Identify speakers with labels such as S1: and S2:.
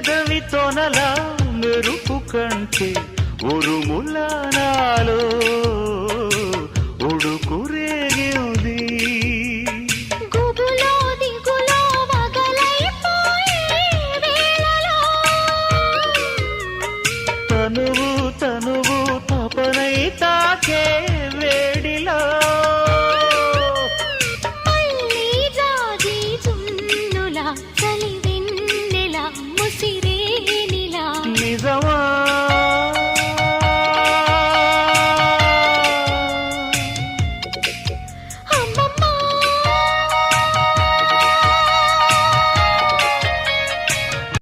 S1: పెదవి తొనల మెరుపు కంటే ఉరుముల నాలో ఉడుకు రేగింది
S2: గుబులో దిగులో వగలైపోయే వేళలో
S1: తనువు తనువు తపనై తాకే వేడిలో